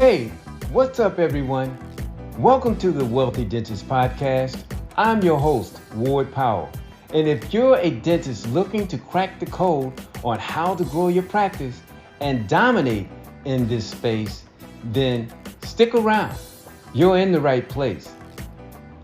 Hey, what's up, everyone? Welcome to the Wealthy Dentist Podcast. I'm your host, Ward Powell. And if you're a dentist looking to crack the code on how to grow your practice and dominate in this space, then stick around. You're in the right place.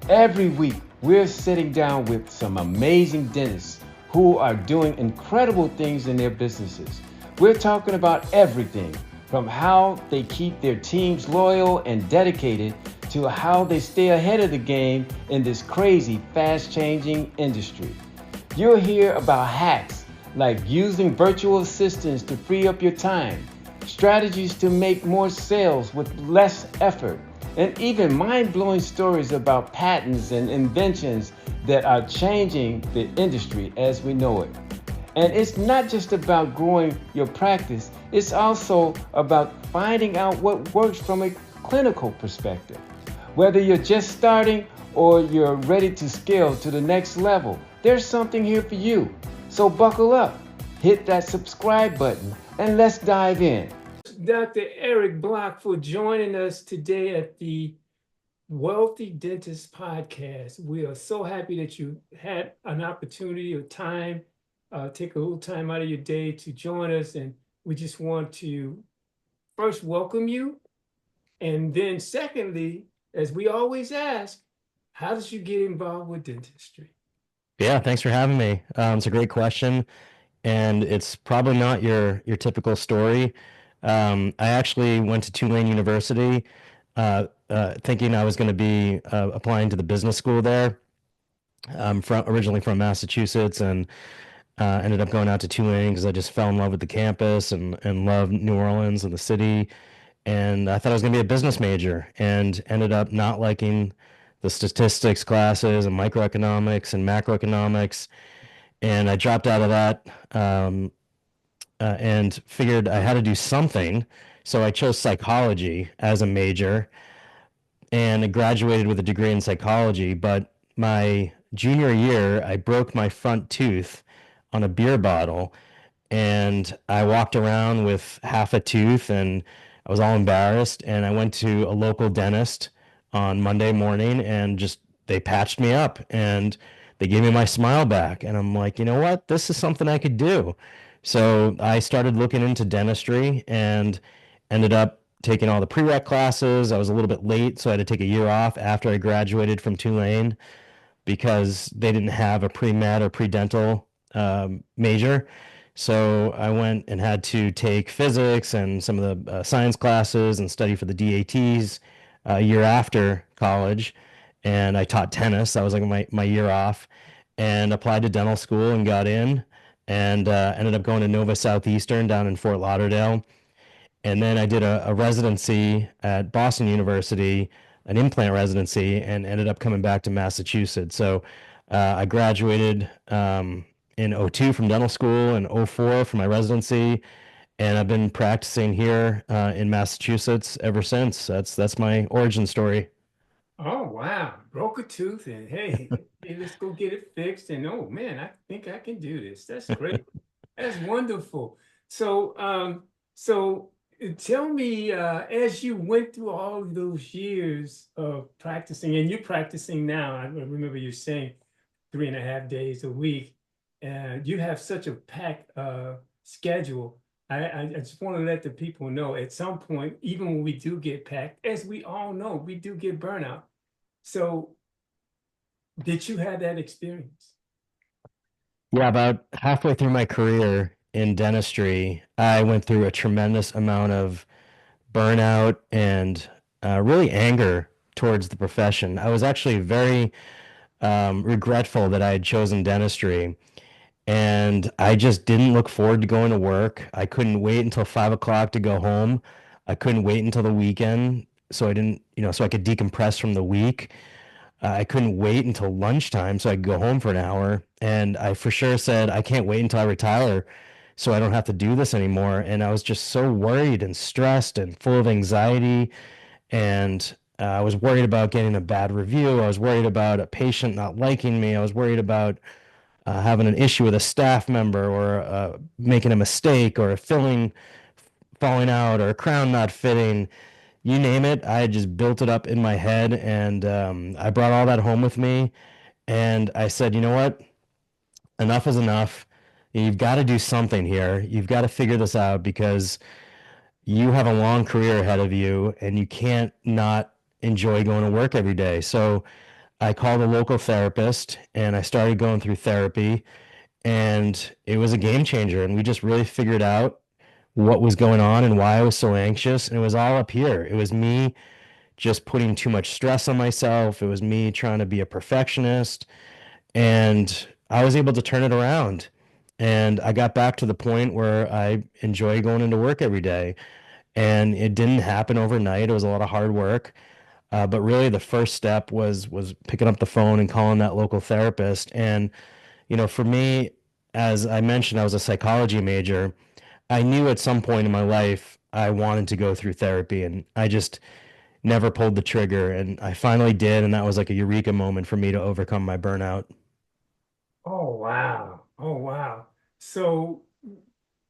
Every week, we're sitting down with some amazing dentists who are doing incredible things in their businesses. We're talking about everything from how they keep their teams loyal and dedicated to how they stay ahead of the game in this crazy, fast-changing industry. You'll hear about hacks like using virtual assistants to free up your time, strategies to make more sales with less effort, and even mind-blowing stories about patents and inventions that are changing the industry as we know it. And it's not just about growing your practice, it's also about finding out what works from a clinical perspective. Whether you're just starting or you're ready to scale to the next level, there's something here for you. So buckle up, hit that subscribe button, and let's dive in. Dr. Eric Block for joining us today at the Wealthy Dentist Podcast. We are so happy that you had an opportunity or time, take a little time out of your day to join us. And we just want to first welcome you. And then secondly, as we always ask, how did you get involved with dentistry? Yeah, thanks for having me. It's a great question, and it's probably not your typical story. I actually went to Tulane University, thinking I was going to be applying to the business school there. I'm originally from Massachusetts, and ended up going out to Tulane because I just fell in love with the campus and loved New Orleans and the city. And I thought I was going to be a business major, and ended up not liking the statistics classes and microeconomics and macroeconomics, and I dropped out of that, and figured I had to do something. So I chose psychology as a major, and I graduated with a degree in psychology. But my junior year, I broke my front tooth on a beer bottle, and I walked around with half a tooth, and I was all embarrassed. And I went to a local dentist on Monday morning, and just they patched me up, and they gave me my smile back. And I'm like, you know what? This is something I could do. So I started looking into dentistry and ended up taking all the prereq classes. I was a little bit late, so I had to take a year off after I graduated from Tulane because they didn't have a pre-med or pre-dental major. So I went and had to take physics and some of the science classes and study for the DATs a year after college. And I taught tennis. That was like my year off, and applied to dental school and got in, and ended up going to Nova Southeastern down in Fort Lauderdale. And then I did a residency at Boston University, an implant residency, and ended up coming back to Massachusetts. So I graduated in '02 from dental school and '04 for my residency. And I've been practicing here in Massachusetts ever since. That's my origin story. Oh, wow. Broke a tooth and hey, let's go get it fixed. And oh man, I think I can do this. That's great. That's wonderful. So, tell me, as you went through all of those years of practicing, and you're practicing now, I remember you saying 3.5 days a week, and you have such a packed schedule. I just want to let the people know at some point, even when we do get packed, as we all know, we do get burnout. So, did you have that experience? Yeah, about halfway through my career in dentistry, I went through a tremendous amount of burnout and really anger towards the profession. I was actually very regretful that I had chosen dentistry, and I just didn't look forward to going to work. I couldn't wait until 5 o'clock to go home. I couldn't wait until the weekend, so I didn't, so I could decompress from the week. I couldn't wait until lunchtime so I could go home for an hour. And I for sure said, I can't wait until I retire so I don't have to do this anymore. And I was just so worried and stressed and full of anxiety. And I was worried about getting a bad review. I was worried about a patient not liking me. I was worried about having an issue with a staff member, or making a mistake, or a filling falling out, or a crown not fitting. you name it. I had just built it up in my head, and I brought all that home with me. And I said, you know what? Enough is enough. You've got to do something here. You've got to figure this out because you have a long career ahead of you, and you can't not enjoy going to work every day. So I called a local therapist, and I started going through therapy, and it was a game changer. And we just really figured out what was going on and why I was so anxious. And it was all up here. It was me just putting too much stress on myself. It was me trying to be a perfectionist. And I was able to turn it around. And I got back to the point where I enjoy going into work every day. And it didn't happen overnight. It was a lot of hard work. But really, the first step was picking up the phone and calling that local therapist. And for me, as I mentioned, I was a psychology major. I knew at some point in my life I wanted to go through therapy, and I just never pulled the trigger. And I finally did, and that was like a eureka moment for me to overcome my burnout. Oh wow. Oh wow. So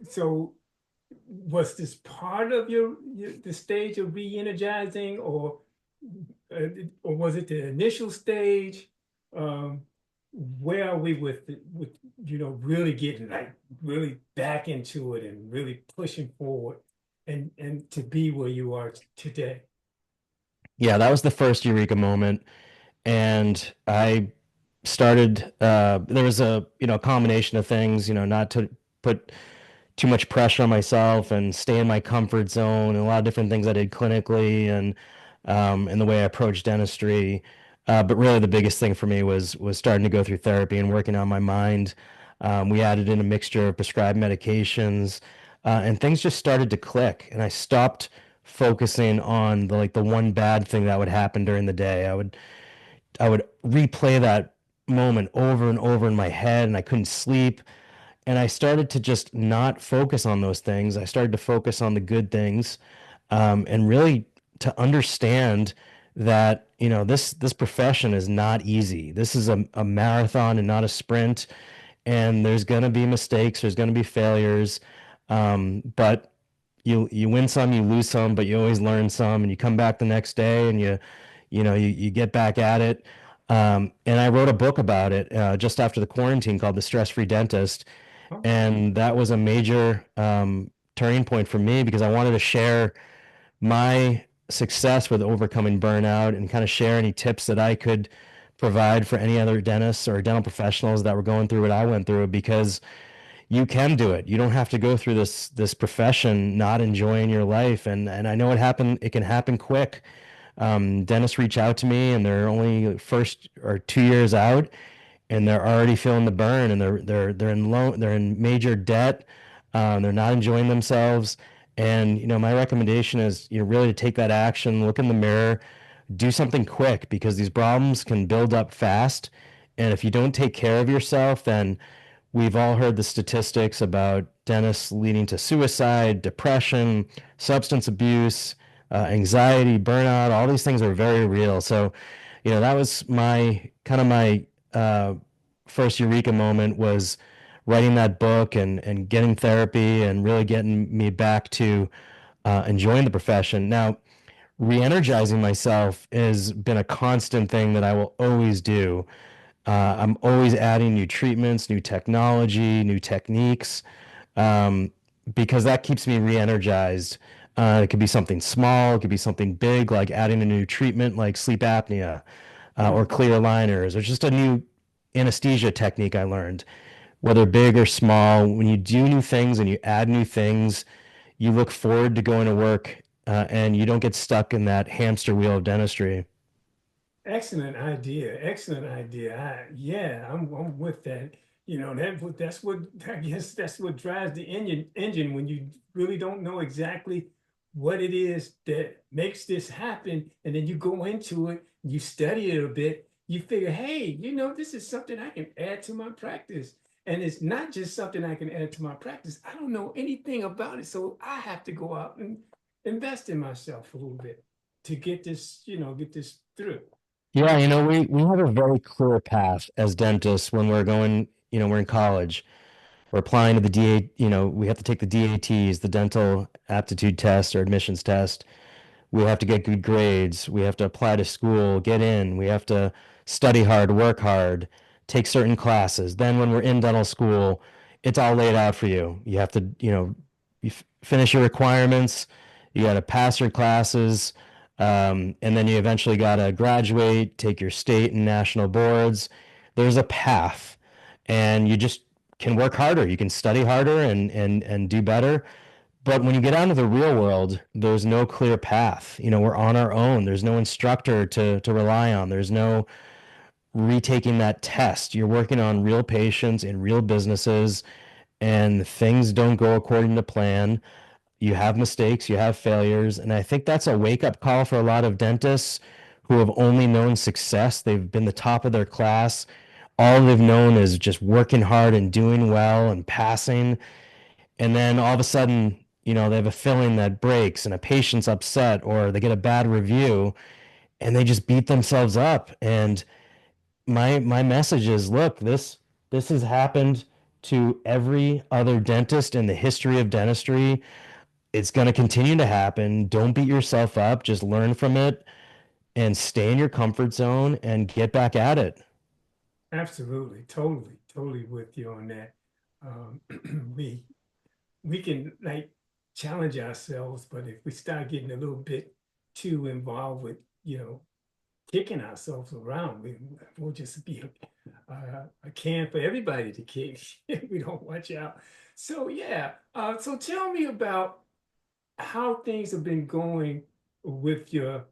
so was this part of your the stage of re-energizing, or was it the initial stage? Um, where are we with really getting like really back into it and really pushing forward and to be where you are today? Yeah, that was the first eureka moment. And I started, there was a, combination of things, not to put too much pressure on myself and stay in my comfort zone and a lot of different things I did clinically and the way I approached dentistry. But really the biggest thing for me was starting to go through therapy and working on my mind. We added in a mixture of prescribed medications, and things just started to click. And I stopped focusing on the one bad thing that would happen during the day. I would replay that moment over and over in my head, and I couldn't sleep. And I started to just not focus on those things. I started to focus on the good things, and really to understand that this profession is not easy. This is a marathon and not a sprint. And there's going to be mistakes. There's going to be failures. But you win some, you lose some, but you always learn some, and you come back the next day and you get back at it. And I wrote a book about it just after the quarantine called The Stress-Free Dentist. Oh, And that was a major turning point for me because I wanted to share my success with overcoming burnout and kind of share any tips that I could provide for any other dentists or dental professionals that were going through what I went through, because you can do it. You don't have to go through this profession not enjoying your life. And I know it can happen quick. Dentists reach out to me and they're only first or 2 years out, and they're already feeling the burn, and they're in major debt. They're not enjoying themselves. And my recommendation is really to take that action, look in the mirror, do something quick, because these problems can build up fast. And if you don't take care of yourself, then we've all heard the statistics about dentists leading to suicide, depression, substance abuse, anxiety, burnout. All these things are very real. So, that was my uh, first eureka moment, was writing that book and getting therapy and really getting me back to enjoying the profession. Now, re-energizing myself has been a constant thing that I will always do. I'm always adding new treatments, new technology, new techniques, um, because that keeps me re-energized. It could be something small, it could be something big, like adding a new treatment like sleep apnea, or oh, clear aligners, or just a new anesthesia technique I learned. Whether big or small, when you do new things and you add new things, you look forward to going to work, and you don't get stuck in that hamster wheel of dentistry. excellent idea. Excellent idea. Yeah, I'm with that. That's what I guess that's what drives the engine when you really don't know exactly what it is that makes this happen, and then you go into it, you study it a bit, you figure, hey, this is something I can add to my practice. And it's not just something I can add to my practice. I don't know anything about it, so I have to go out and invest in myself a little bit to get this through. Yeah, we have a very clear path as dentists when we're going, we're in college. We're applying to the DA, we have to take the DATs, the dental aptitude test or admissions test. We have to get good grades. We have to apply to school, get in. We have to study hard, work hard, take certain classes. Then when we're in dental school, it's all laid out for you. You have to, finish your requirements. You got to pass your classes. And then you eventually got to graduate, take your state and national boards. There's a path, and you just can work harder. You can study harder and do better. But when you get out into the real world, there's no clear path. We're on our own. There's no instructor to rely on. There's no retaking that test. You're working on real patients in real businesses, and things don't go according to plan. You have mistakes, you have failures. And I think that's a wake-up call for a lot of dentists who have only known success. They've been the top of their class. All they've known is just working hard and doing well and passing. And then all of a sudden, they have a filling that breaks and a patient's upset or they get a bad review and they just beat themselves up. And my message is, look, this has happened to every other dentist in the history of dentistry. It's going to continue to happen. Don't beat yourself up. Just learn from it and stay in your comfort zone and get back at it. Absolutely, totally with you on that. Um, we we can like challenge ourselves, but if we start getting a little bit too involved with, kicking ourselves around, we'll just be a can for everybody to kick if we don't watch out. So yeah, so tell me about how things have been going with your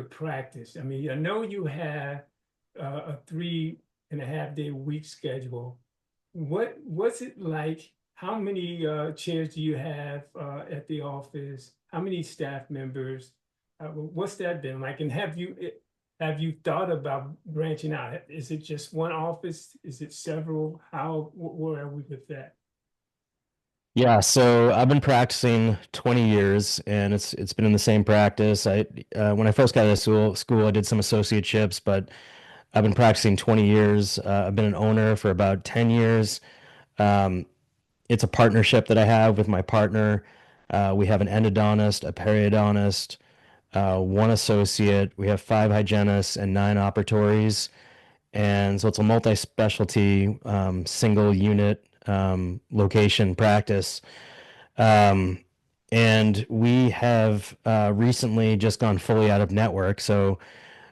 practice. I mean, I know you have a 3.5 day week schedule. What's it like? How many chairs do you have at the office? How many staff members? What's that been like? And have you thought about branching out? Is it just one office? Is it several? Where are we with that? Yeah, so I've been practicing 20 years and it's been in the same practice. I when I first got out of school I did some associateships, but I've been practicing 20 years. I've been an owner for about 10 years. Um, it's a partnership that I have with my partner. We have an endodontist, a periodontist, one associate. We have 5 hygienists and 9 operatories. And so it's a multi-specialty, single unit, location practice. Um, and we have recently just gone fully out of network. So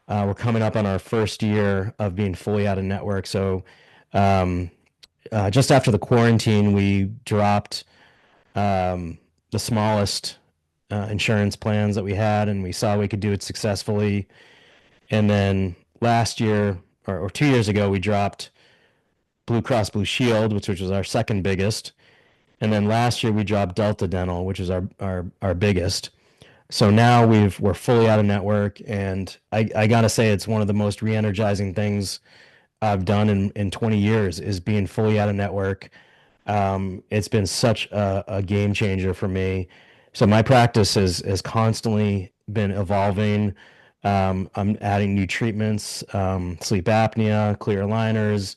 we're coming up on our first year of being fully out of network. So um, just after the quarantine, we dropped um, the smallest insurance plans that we had, and we saw we could do it successfully. And then last year, or 2 years ago, we dropped Blue Cross Blue Shield, which was our second biggest. And then last year we dropped Delta Dental, which is our biggest. So now we're fully out of network, and I gotta say it's one of the most re-energizing things I've done in 20 years is being fully out of network. It's been such a game changer for me. So my practice has constantly been evolving. I'm adding new treatments, sleep apnea, clear aligners,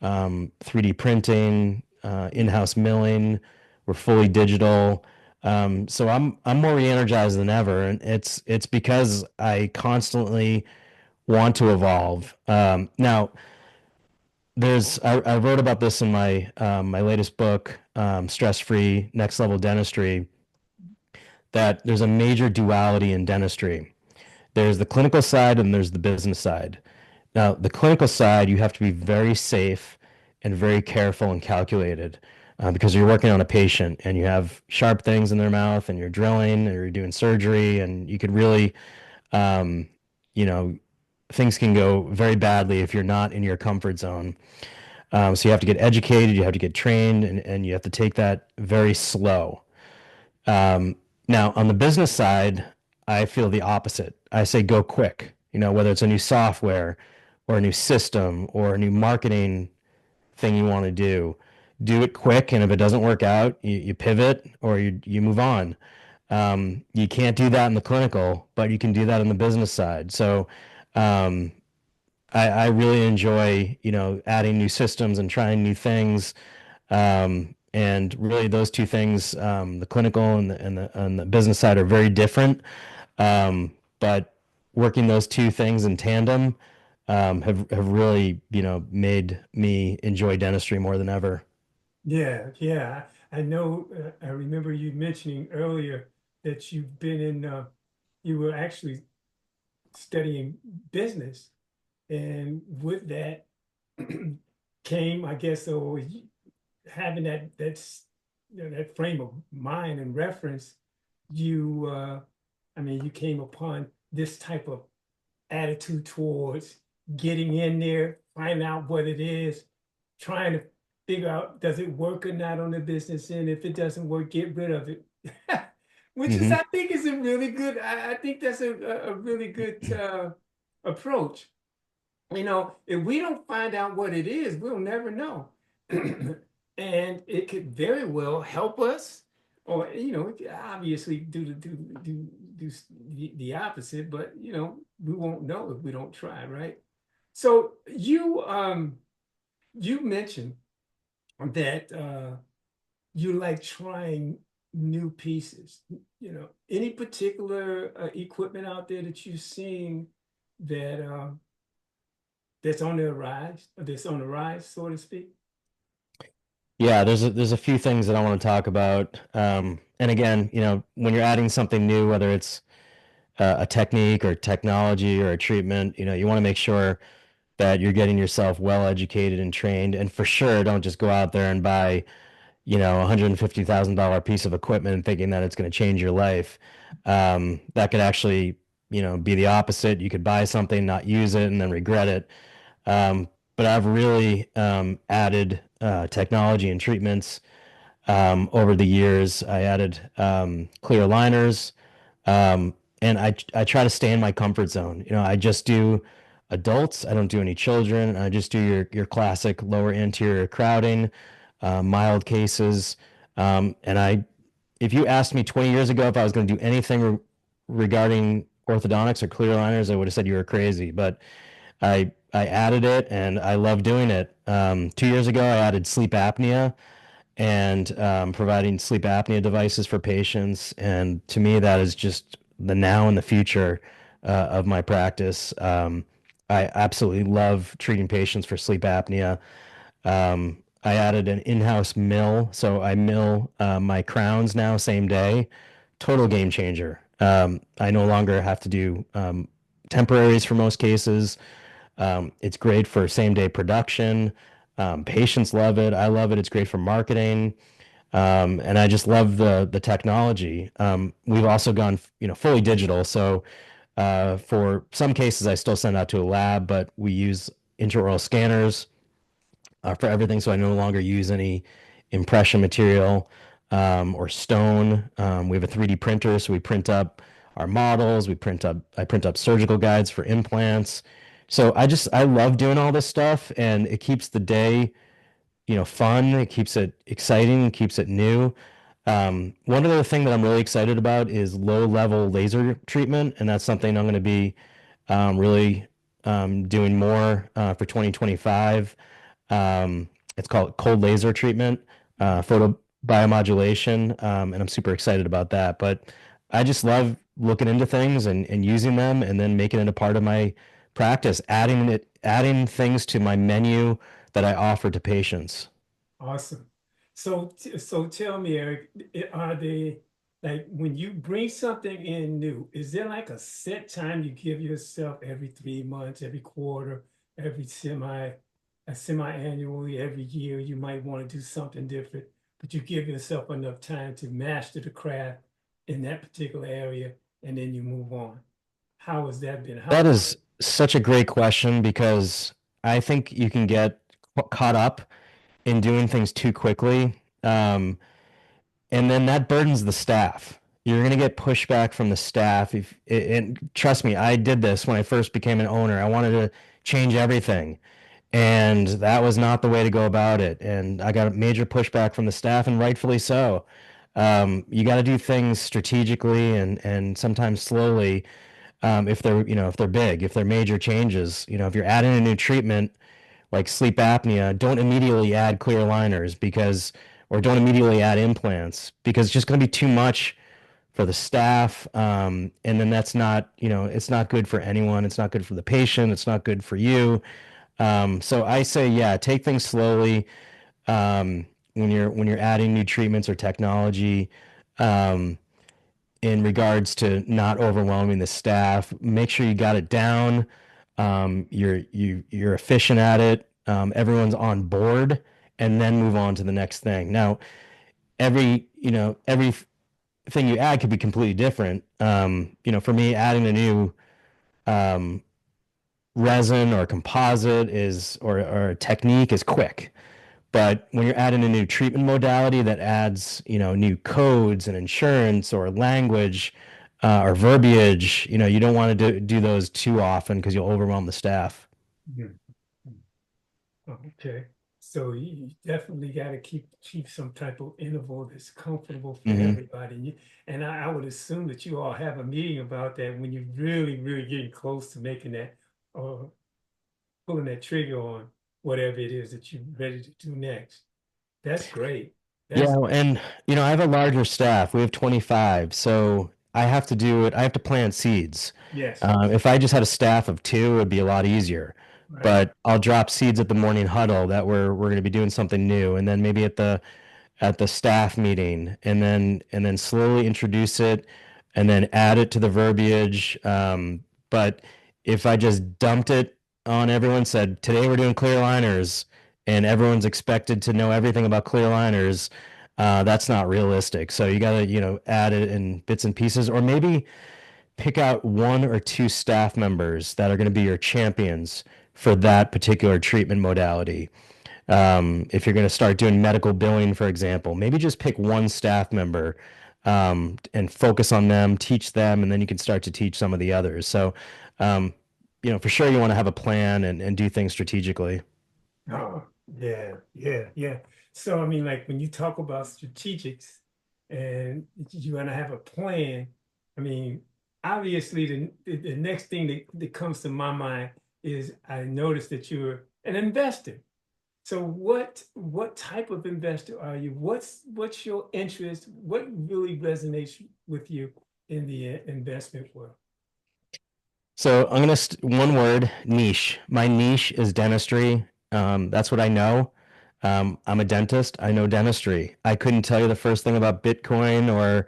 3D printing, in-house milling. We're fully digital. So I'm more re-energized than ever, and it's because I constantly want to evolve. Now, I wrote about this in my latest book, Stress Free Next Level Dentistry, that there's a major duality in dentistry. There's the clinical side and there's the business side. Now, the clinical side, you have to be very safe and very careful and calculated because you're working on a patient and you have sharp things in their mouth and you're drilling or you're doing surgery and you could really, um, you know, things can go very badly if you're not in your comfort zone. So you have to get educated, you have to get trained, and you have to take that very slow. Um, Now, on the business side, I feel the opposite. I say go quick, whether it's a new software or a new system or a new marketing thing you want to do it quick. And if it doesn't work out, you pivot or you move on. You can't do that in the clinical, but you can do that in the business side. So um, I really enjoy, adding new systems and trying new things. And really those two things, the clinical and the business side are very different. But working those two things in tandem have really, made me enjoy dentistry more than ever. Yeah, yeah. I know. I remember you mentioning earlier that you were actually studying business, and with that came, I guess, having that frame of mind and reference. You, I mean, you came upon this type of attitude towards getting in there, finding out what it is, trying to figure out does it work or not on the business end. If it doesn't work, get rid of it. Which is, Hmm. I think, is a really good. I think that's a really good approach. If we don't find out what it is, we'll never know. And it could very well help us, or it could obviously do the opposite, but we won't know if we don't try, right? So you mentioned that you like trying new pieces. Any particular equipment out there that you're seeing that that's on the rise, so to speak? Yeah, there's a few things that I want to talk about. And again, when you're adding something new, whether it's a technique or technology or a treatment, you want to make sure that you're getting yourself well educated and trained. And for sure, don't just go out there and buy, $150,000 piece of equipment and thinking that it's going to change your life. That could actually, be the opposite. You could buy something, not use it, and then regret it. But I've really added technology and treatments over the years. I added clear aligners, and I try to stay in my comfort zone. I just do adults. I don't do any children. I just do your classic lower anterior crowding, mild cases. And if you asked me 20 years ago if I was going to do anything regarding orthodontics or clear aligners, I would have said you were crazy. But I added it and I love doing it. 2 years ago, I added sleep apnea and providing sleep apnea devices for patients. And to me, that is just the now and the future of my practice. I absolutely love treating patients for sleep apnea. I added an in-house mill, so I mill my crowns now same day. Total game changer. I no longer have to do temporaries for most cases. It's great for same day production. Patients love it. I love it. It's great for marketing. And I just love the technology. We've also gone, fully digital. So for some cases, I still send out to a lab, but we use intraoral scanners for everything. So I no longer use any impression material or stone. We have a 3D printer, so we print up our models. I print up surgical guides for implants. So I love doing all this stuff, and it keeps the day, fun. It keeps it exciting, keeps it new. One other thing that I'm really excited about is low level laser treatment, and that's something I'm going to be really doing more for 2025. It's called cold laser treatment, photobiomodulation, and I'm super excited about that. But I just love looking into things and using them, and then making it a part of my practice, adding things to my menu that I offer to patients. Awesome. So tell me, Eric, are they like when you bring something in new, is there like a set time you give yourself every 3 months, every quarter, every semi-annually, every year, you might want to do something different, but you give yourself enough time to master the craft in that particular area, and then you move on. How has that been? That is such a great question because I think you can get caught up in doing things too quickly. And then that burdens the staff. You're going to get pushback from the staff. And trust me, I did this when I first became an owner. I wanted to change everything, and that was not the way to go about it. And I got major pushback from the staff, and rightfully so. You got to do things strategically and sometimes slowly. If they're big, if they're major changes, if you're adding a new treatment like sleep apnea, don't immediately add clear aligners or don't immediately add implants because it's just going to be too much for the staff. And then that's not, it's not good for anyone. It's not good for the patient. It's not good for you. So I say, yeah, take things slowly. When you're adding new treatments or technology, um, in regards to not overwhelming the staff, make sure you got it down. You're efficient at it. Everyone's on board, and then move on to the next thing. Now, everything you add could be completely different. For me, adding a new um, resin or composite or a technique is quick. But when you're adding a new treatment modality that adds, new codes and insurance or language or verbiage, you don't want to do those too often because you'll overwhelm the staff. Mhm. Okay. So you definitely got to keep some type of interval that's comfortable for everybody. And I would assume that you all have a meeting about that when you're really, really getting close to making that or pulling that trigger on whatever it is that you're ready to do next. That's great. That's Yeah, and I have a larger staff. We have 25, so I have to do it. I have to plant seeds. yes, If I just had a staff of two, it would be a lot easier. right. But I'll drop seeds at the morning huddle that we're going to be doing something new, and then maybe at the staff meeting, and then slowly introduce it, and then add it to the verbiage. But if I just dumped it on everyone, said today we're doing clear liners, and everyone's expected to know everything about clear liners, that's not realistic. So you got to add it in bits and pieces, or maybe pick out one or two staff members that are going to be your champions for that particular treatment modality. If you're going to start doing medical billing, for example, maybe just pick one staff member and focus on them, teach them, and then you can start to teach some of the others. So, for sure, you want to have a plan and do things strategically. Oh, yeah, yeah, yeah. So I mean, like when you talk about strategics and you want to have a plan, I mean, obviously the next thing that comes to my mind is I noticed that you're an investor. So what type of investor are you? What's your interest? What really resonates with you in the investment world? So I'm gonna one word, niche. My niche is dentistry. That's what I know. I'm a dentist. I know dentistry. I couldn't tell you the first thing about Bitcoin or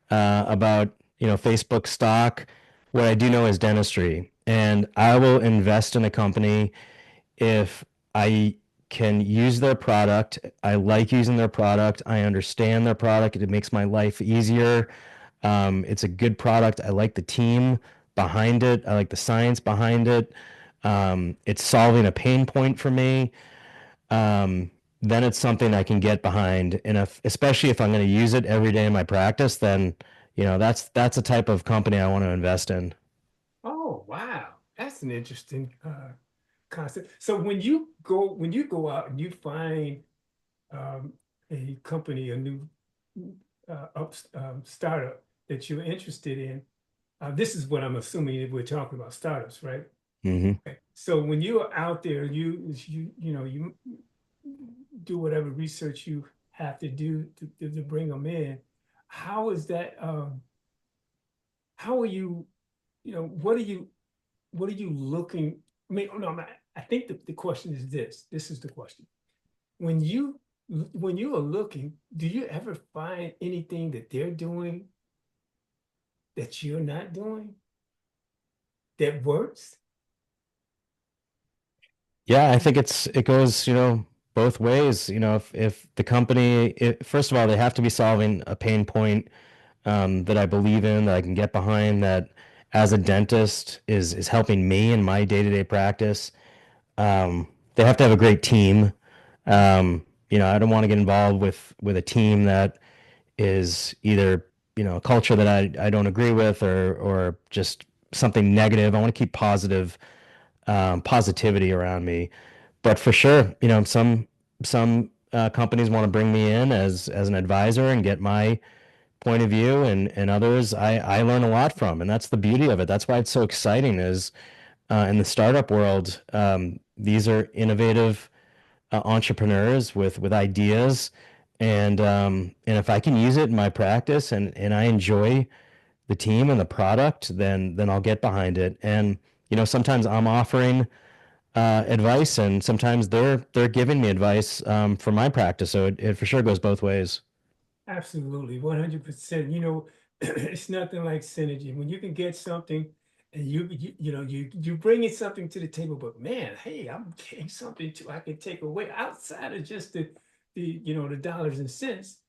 about Facebook stock. What I do know is dentistry, and I will invest in a company if I can use their product. I like using their product. I understand their product. It makes my life easier. It's a good product. I like the team behind it. I like the science behind it. It's solving a pain point for me. Then it's something I can get behind. And especially if I'm going to use it every day in my practice, then that's a type of company I want to invest in. Oh, wow. That's an interesting concept. So when you go out and you find um, a company, a new startup that you're interested in, this is what I'm assuming if we're talking about startups, right? Hmm. Okay. So when you're out there, you do whatever research you have to do to bring them in. How is that? How are you? What are you looking? I mean, no, I think the question is this. This is the question. When you are looking, do you ever find anything that they're doing that you're not doing that works? Yeah, I think it goes, both ways. If the company, first of all, they have to be solving a pain point that I believe in, that I can get behind, that as a dentist is helping me in my day-to-day practice. They have to have a great team. I don't want to get involved with a team that is either, a culture that I don't agree with or just something negative. I want to keep positivity around me. But for sure, some companies want to bring me in as an advisor and get my point of view, and others I learn a lot from, and that's the beauty of it. That's why it's so exciting is in the startup world, these are innovative entrepreneurs with ideas, And if I can use it in my practice and I enjoy the team and the product, then I'll get behind it. And sometimes I'm offering advice, and sometimes they're giving me advice for my practice. So it for sure goes both ways. Absolutely, 100%. It's nothing like synergy when you can get something and you bringing something to the table, but man, hey, I'm getting something too I can take away outside of just the dollars and cents.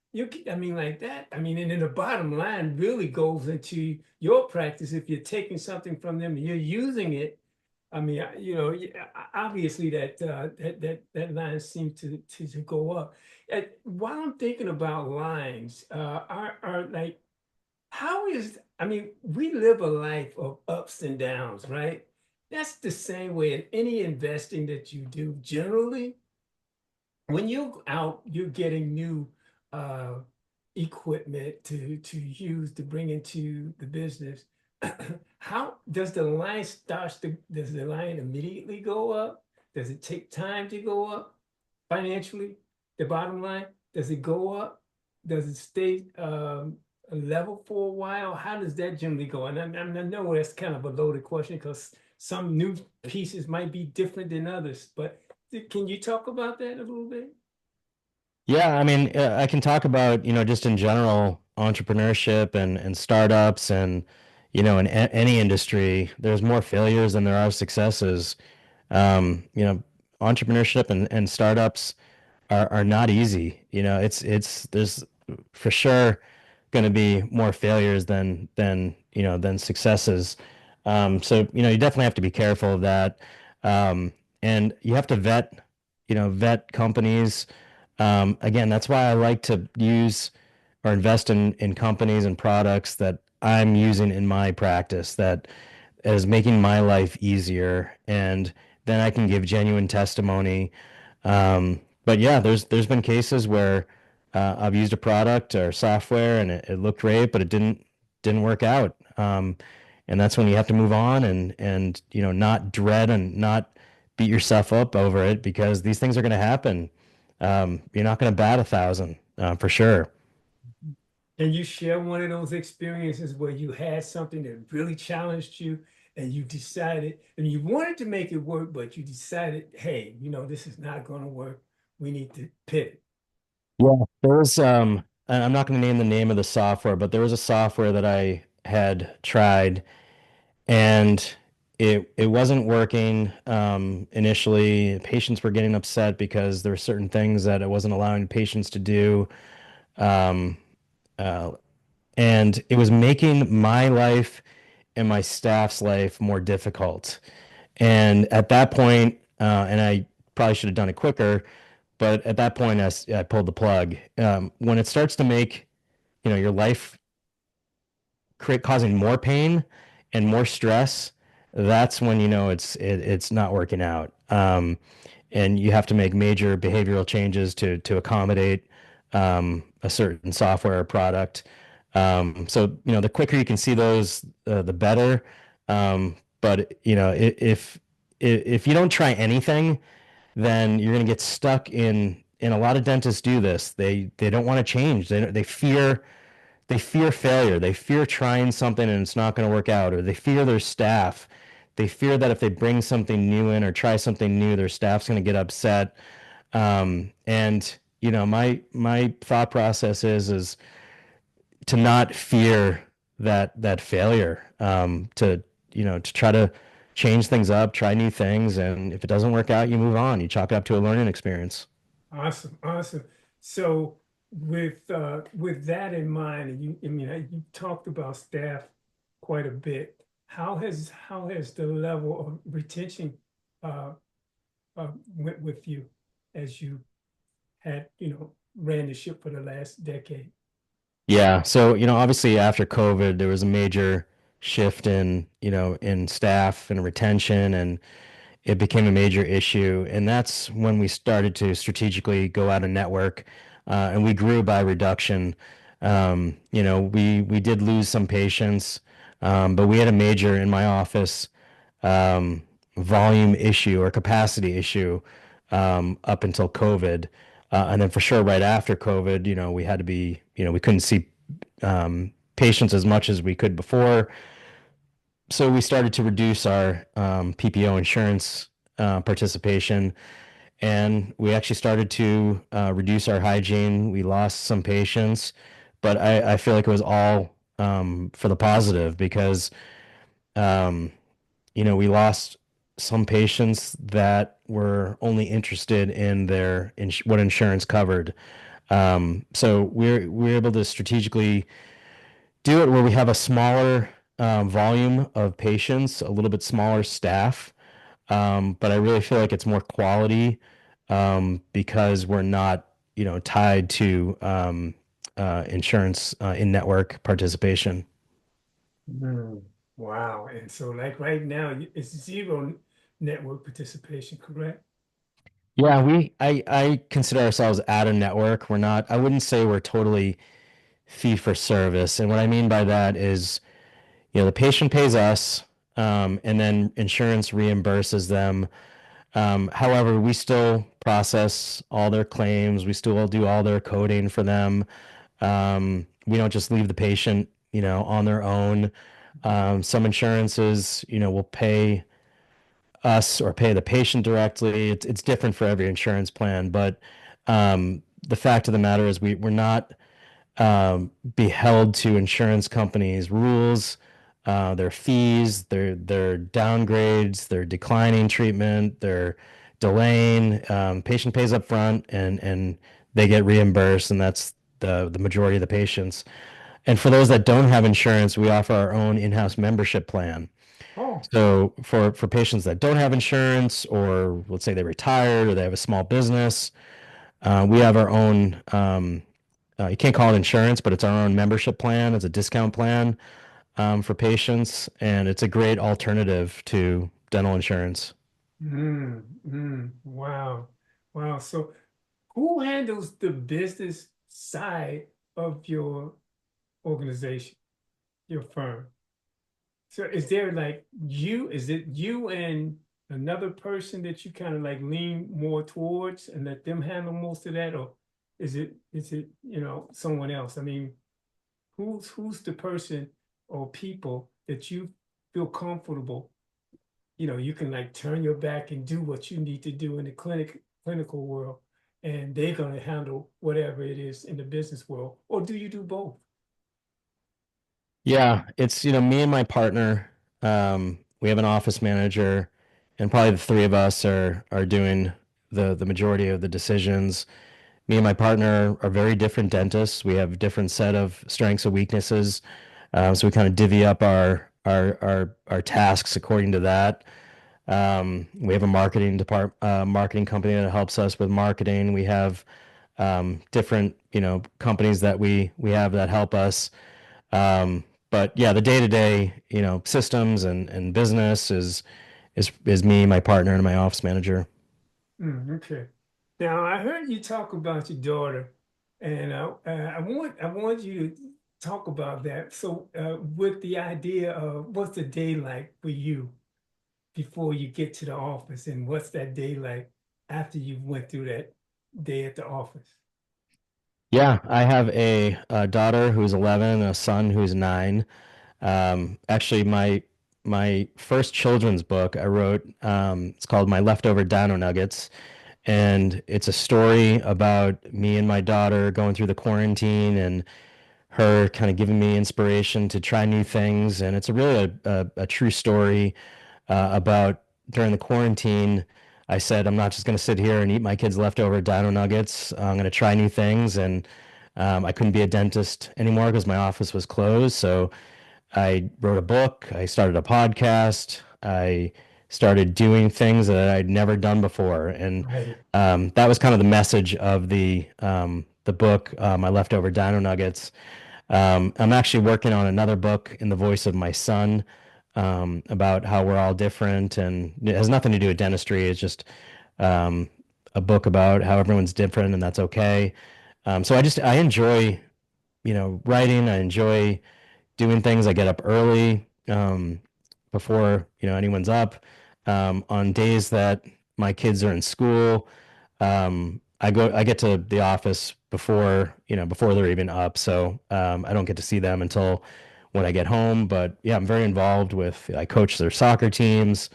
I mean, like that. I mean, and then the bottom line really goes into your practice if you're taking something from them and you're using it. I mean, obviously that line seems to go up. While I'm thinking about lines, are like, how is, I mean, we live a life of ups and downs, right? That's the same way in any investing that you do. Generally, when you're out, you're getting new uh, equipment to use to bring into the business. How does the line does the line immediately go up? Does it take time to go up financially? The bottom line, does it go up? Does it stay level for a while? How does that generally go? And I know that's kind of a loaded question because some new pieces might be different than others, but can you talk about that a little bit? Yeah, I mean, I can talk about, just in general, entrepreneurship and startups and, in any industry, there's more failures than there are successes. Um, you know, Entrepreneurship and startups are not easy. There's for sure going to be more failures than successes. So you definitely have to be careful of that, and you have to vet companies. Again, that's why I like to use or invest in companies and products that I'm using in my practice that is making my life easier, and then I can give genuine testimony. But yeah, there's been cases where I've used a product or software and it looked great, but it didn't work out. And that's when you have to move on and not dread and not beat yourself up over it because these things are going to happen. You're not going to bat 1,000 for sure. Can you share one of those experiences where you had something that really challenged you and you decided, and you wanted to make it work, but you decided, hey, this is not going to work. We need to pivot. Yeah, there was and I'm not going to name the name of the software, but there was a software that I had tried and it wasn't working initially. Patients were getting upset because there were certain things that it wasn't allowing patients to do. Um, uh, and it was making my life and my staff's life more difficult. And at that point, and I probably should have done it quicker, but at that point, I pulled the plug. When it starts to make, your life causing more pain and more stress, that's when it's not working out. And you have to make major behavioral changes to accommodate a certain software or product. So the quicker you can see those, the better. But if you don't try anything, then you're going to get stuck in. And a lot of dentists do this. They don't want to change. They fear failure. They fear trying something and it's not going to work out, or they fear their staff. They fear that if they bring something new in or try something new, their staff's going to get upset. And my thought process is to not fear that failure. To try to change things up, try new things, and if it doesn't work out, you move on. You chalk it up to a learning experience. Awesome, awesome. So with that in mind, and you talked about staff quite a bit. How has the level of retention uh, went with you as you had ran the ship for the last decade? Yeah. So, obviously after COVID, there was a major shift in staff and retention, and it became a major issue. And that's when we started to strategically go out and network, and we grew by reduction. We did lose some patients, but we had a major in my office volume issue or capacity issue up until COVID. And then for sure, right after COVID, we had to be, we couldn't see patients as much as we could before. So we started to reduce our PPO insurance participation, and we actually started to reduce our hygiene. We lost some patients, but I feel like it was all for the positive because um, we lost some patients that were only interested in what insurance covered. So we're able to strategically do it where we have a smaller volume of patients, a little bit smaller staff, but I really feel like it's more quality because we're not, tied to insurance in-network participation. Mm, wow. And so like right now, it's zero network participation, correct? Yeah, I consider ourselves at a network. We're not, I wouldn't say we're totally fee for service. And what I mean by that is, the patient pays us, and then insurance reimburses them. However, we still process all their claims. We still do all their coding for them. We don't just leave the patient, on their own. Some insurances, will pay us or pay the patient directly. It's different for every insurance plan, but the fact of the matter is we're not be held to insurance companies' rules, their fees, their downgrades, their declining treatment, their delaying. Patient pays up front and they get reimbursed, and that's the majority of the patients. And for those that don't have insurance, we offer our own in-house membership plan. Oh, So for patients that don't have insurance, or let's say they retired or they have a small business, we have our own. You can't call it insurance, but it's our own membership plan. It's a discount plan for patients, and it's a great alternative to dental insurance. wow. Wow. So who handles the business side of your organization, your firm? So is there like is it you and another person that you kind of like lean more towards and let them handle most of that? Or is it, someone else? I mean, who's the person or people that you feel comfortable, you can like turn your back and do what you need to do in the clinical world, and they're gonna handle whatever it is in the business world, or do you do both? Yeah, it's me and my partner. We have an office manager, and probably the three of us are doing the majority of the decisions. Me and my partner are very different dentists. We have different set of strengths and weaknesses. So we kind of divvy up our tasks according to that. We have a marketing company that helps us with marketing. We have different, companies that we have that help us. Um, but yeah, the day to day, systems and business is me, my partner, and my office manager. Okay. Now I heard you talk about your daughter, and I want you to talk about that. So, with the idea of what's the day like for you before you get to the office, and what's that day like after you went through that day at the office? Yeah, I have a daughter who's 11, a son who's 9. Actually, my first children's book I wrote, it's called My Leftover Dino Nuggets, and it's a story about me and my daughter going through the quarantine and her kind of giving me inspiration to try new things. And it's really a true story about during the quarantine. I said, I'm not just going to sit here and eat my kids' leftover dino nuggets. I'm going to try new things. And I couldn't be a dentist anymore because my office was closed. So I wrote a book. I started a podcast. I started doing things that I'd never done before. And Right. that was kind of the message of the book, My Leftover Dino Nuggets. I'm actually working on another book in the voice of my son, about how we're all different, and it has nothing to do with dentistry. It's just um, a book about how everyone's different, and that's okay. So I enjoy, writing. I enjoy doing things. I get up early, before anyone's up. On days that my kids are in school, I get to the office before, before they're even up. So I don't get to see them until when I get home. But yeah, I'm very involved I coach their soccer teams.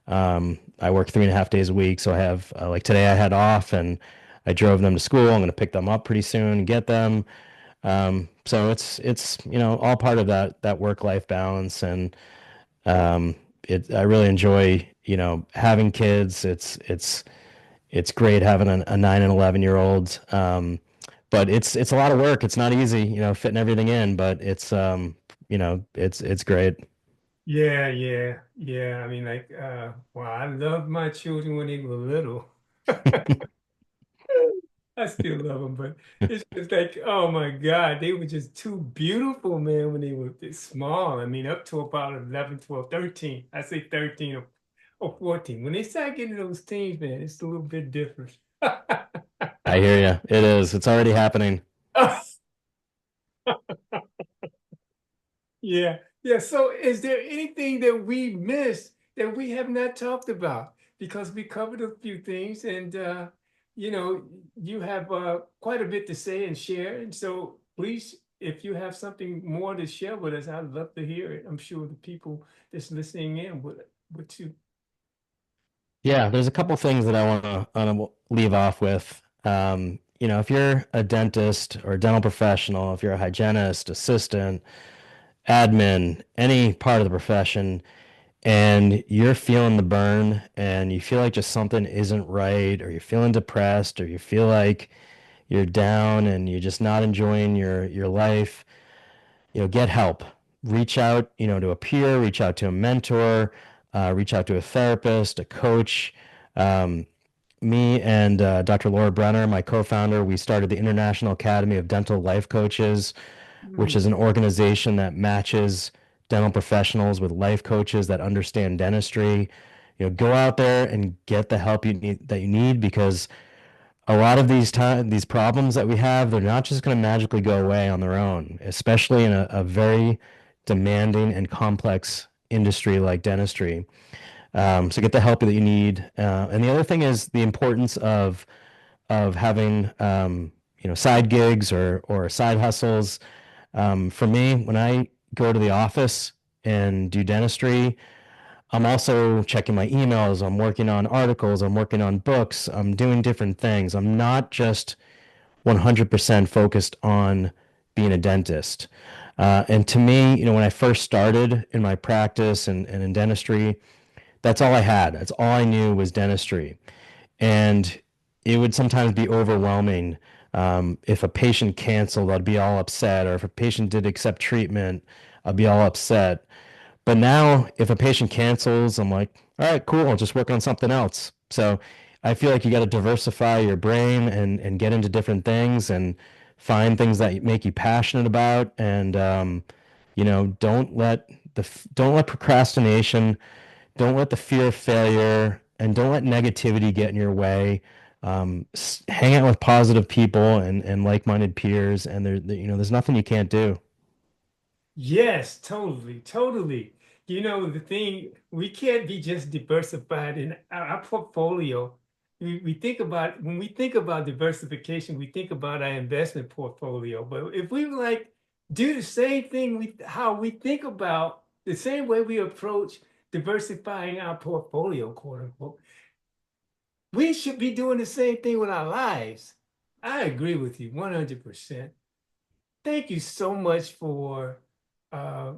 I work 3.5 days a week. So I have, like today I had off and I drove them to school. I'm going to pick them up pretty soon and get them. So it's, all part of that work-life balance. And I really enjoy, having kids. It's great having a 9 and 11-year-old. But it's a lot of work. It's not easy, fitting everything in, but it's great. Yeah, yeah, yeah. I mean, like, well, I loved my children when they were little. I still love them, but it's just like, oh my God, they were just too beautiful, man, when they were this small. I mean, up to about 11, 12, 13. I say 13 or 14. When they start getting those teens, man, it's a little bit different. I hear you. It is. It's already happening. Yeah, yeah. So, is there anything that we missed that we have not talked about? Because we covered a few things, and you know, you have quite a bit to say and share. And so, please, if you have something more to share with us, I'd love to hear it. I'm sure the people that's listening in would too. Yeah, there's a couple things that I want to leave off with. If you're a dentist or a dental professional, if you're a hygienist, assistant, admin, any part of the profession, and you're feeling the burn and you feel like just something isn't right, or you're feeling depressed, or you feel like you're down and you're just not enjoying your life, get help. Reach out, to a peer, reach out to a mentor, reach out to a therapist, a coach. Um, Me and Dr. Laura Brenner, my co-founder, we started the International Academy of Dental Life Coaches, which is Mm. an organization that matches dental professionals with life coaches that understand dentistry. Go out there and get the help you need, because a lot of these problems that we have, they're not just going to magically go away on their own, especially in a very demanding and complex industry like dentistry. So get the help that you need. And the other thing is the importance of having side gigs or side hustles. For me, when I go to the office and do dentistry, I'm also checking my emails. I'm working on articles. I'm working on books. I'm doing different things. I'm not just 100% focused on being a dentist. And to me, when I first started in my practice and in dentistry, that's all I had. That's all I knew was dentistry. And it would sometimes be overwhelming. If a patient canceled, I'd be all upset. Or if a patient did accept treatment, I'd be all upset. But now, if a patient cancels, I'm like, all right, cool, I'll just work on something else. So I feel like you got to diversify your brain and get into different things and find things that make you passionate about. And don't let procrastination, don't let the fear of failure, and don't let negativity get in your way. Hang out with positive people and like-minded peers, and there's nothing you can't do. Yes, totally, totally. You know, the thing, we can't be just diversified in our portfolio. We think about, when we think about diversification, we think about our investment portfolio. But if we like do the same thing, how we think about the same way we approach diversifying our portfolio, quote unquote, we should be doing the same thing with our lives. I agree with you 100%. Thank you so much for uh,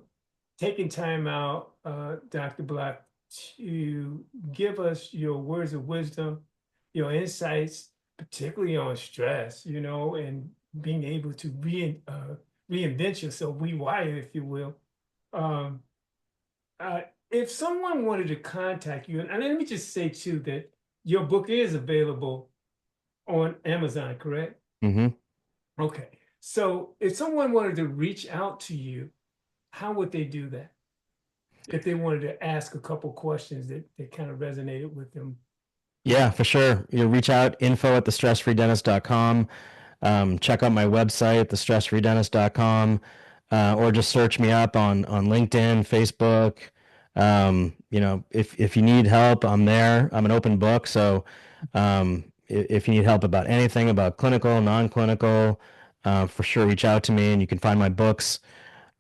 taking time out, Dr. Block, to give us your words of wisdom, your insights, particularly on stress, and being able to reinvent yourself, rewire, if you will. Um, uh, if someone wanted to contact you, and let me just say too that your book is available on Amazon, correct? Hmm. Okay. So if someone wanted to reach out to you, how would they do that? If they wanted to ask a couple questions that kind of resonated with them. Yeah, for sure. You reach out, info at thestressfreedentist.com. Check out my website, thestressfreedentist.com, or just search me up on LinkedIn, Facebook. If you need help, I'm there. I'm an open book. So if you need help about anything about clinical, non-clinical, for sure reach out to me, and you can find my books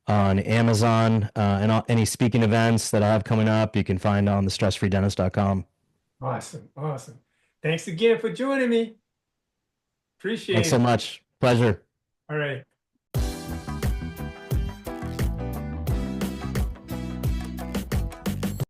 on Amazon, and any speaking events that I have coming up, you can find on the stressfreedentist.com. Awesome. Awesome. Thanks again for joining me. Thanks Appreciate so it. much. Pleasure. All right.